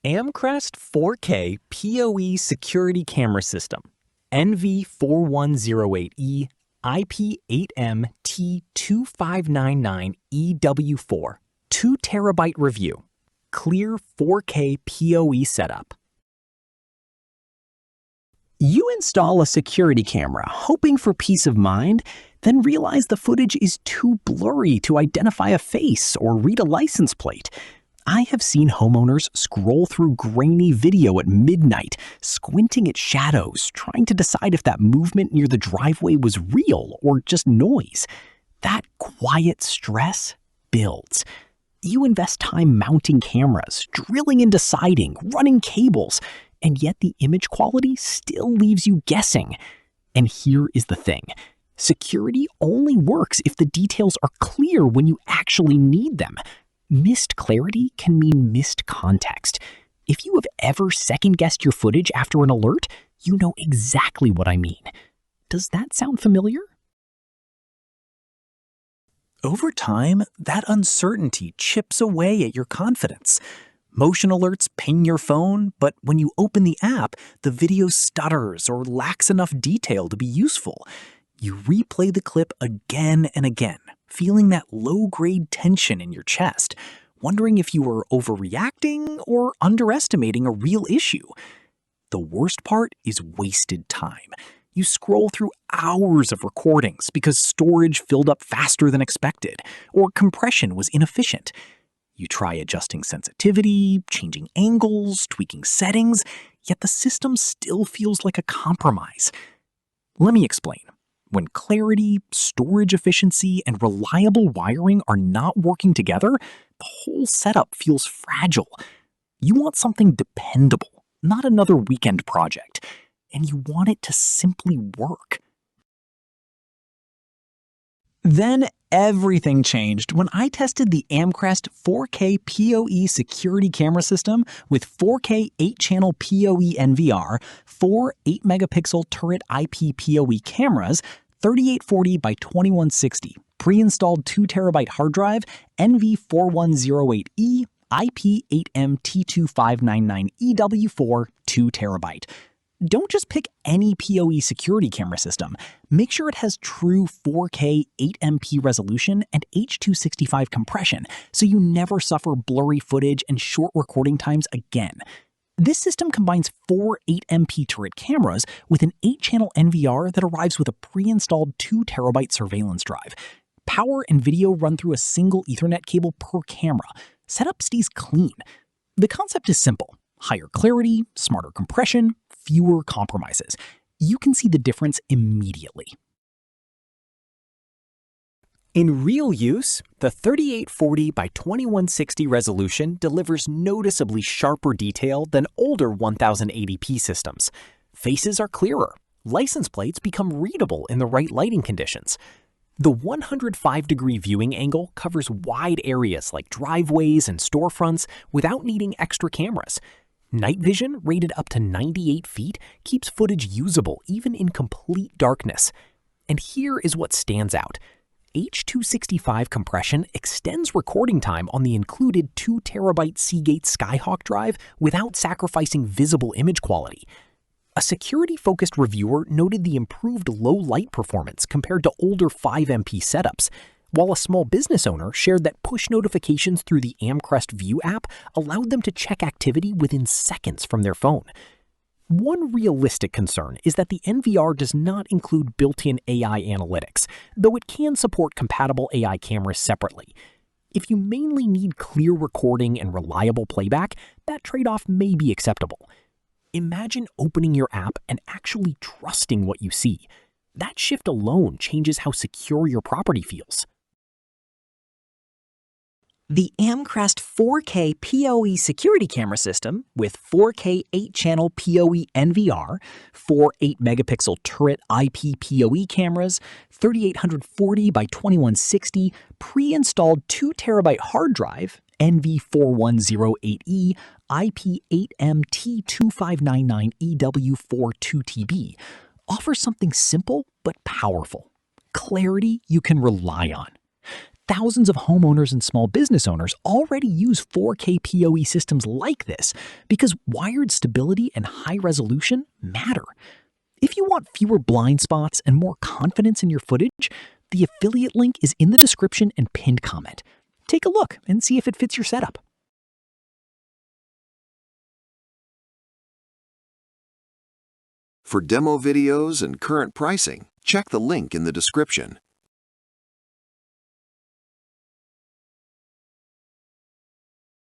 Amcrest 4K PoE security camera system, NV4108E-IP8M-T2599EW4, 2TB review, clear 4K PoE setup. You install a security camera, hoping for peace of mind, then realize the footage is too blurry to identify a face or read a license plate. I have seen homeowners scroll through grainy video at midnight, squinting at shadows, trying to decide if that movement near the driveway was real or just noise. That quiet stress builds. You invest time mounting cameras, drilling into siding, running cables, and yet the image quality still leaves you guessing. And here is the thing. Security only works if the details are clear when you actually need them. Missed clarity can mean missed context. If you have ever second-guessed your footage after an alert, you know exactly what I mean. Does that sound familiar? Over time, that uncertainty chips away at your confidence. Motion alerts ping your phone, but when you open the app, the video stutters or lacks enough detail to be useful. You replay the clip again and again, feeling that low-grade tension in your chest, wondering if you were overreacting or underestimating a real issue. The worst part is wasted time. You scroll through hours of recordings because storage filled up faster than expected, or compression was inefficient. You try adjusting sensitivity, changing angles, tweaking settings, yet the system still feels like a compromise. Let me explain. When clarity, storage efficiency, and reliable wiring are not working together, the whole setup feels fragile. You want something dependable, not another weekend project, and you want it to simply work. Then everything changed when I tested the Amcrest 4K PoE security camera system with 4K 8-channel PoE NVR, 4 8-megapixel turret IP PoE cameras, 3840 by 2160, pre-installed 2TB hard drive, NV4108E, IP8M-T2599EW4, 2TB. Don't just pick any PoE security camera system. Make sure it has true 4K 8MP resolution and H.265 compression, so you never suffer blurry footage and short recording times again. This system combines 4 8MP turret cameras with an 8-channel NVR that arrives with a pre-installed 2TB surveillance drive. Power and video run through a single Ethernet cable per camera. Setup stays clean. The concept is simple. Higher clarity, smarter compression, fewer compromises. You can see the difference immediately. In real use, the 3840 by 2160 resolution delivers noticeably sharper detail than older 1080p systems. Faces are clearer. License plates become readable in the right lighting conditions. The 105-degree viewing angle covers wide areas like driveways and storefronts without needing extra cameras. Night vision, rated up to 98 feet, keeps footage usable even in complete darkness. And here is what stands out. H.265 compression extends recording time on the included 2TB Seagate Skyhawk drive without sacrificing visible image quality. A security-focused reviewer noted the improved low light performance compared to older 5MP setups, while a small business owner shared that push notifications through the Amcrest View app allowed them to check activity within seconds from their phone. One realistic concern is that the NVR does not include built-in AI analytics, though it can support compatible AI cameras separately. If you mainly need clear recording and reliable playback, that trade-off may be acceptable. Imagine opening your app and actually trusting what you see. That shift alone changes how secure your property feels. The Amcrest 4K PoE security camera system with 4K 8-channel PoE NVR, 4 8-megapixel turret IP PoE cameras, 3840 by 2160, pre-installed 2TB hard drive, NV4108E, IP8M-T2599EW4-2TB, offers something simple but powerful. Clarity you can rely on. thousands of homeowners and small business owners already use 4K PoE systems like this because wired stability and high resolution matter. If you want fewer blind spots and more confidence in your footage, the affiliate link is in the description and pinned comment. Take a look and see if it fits your setup. For demo videos and current pricing, check the link in the description.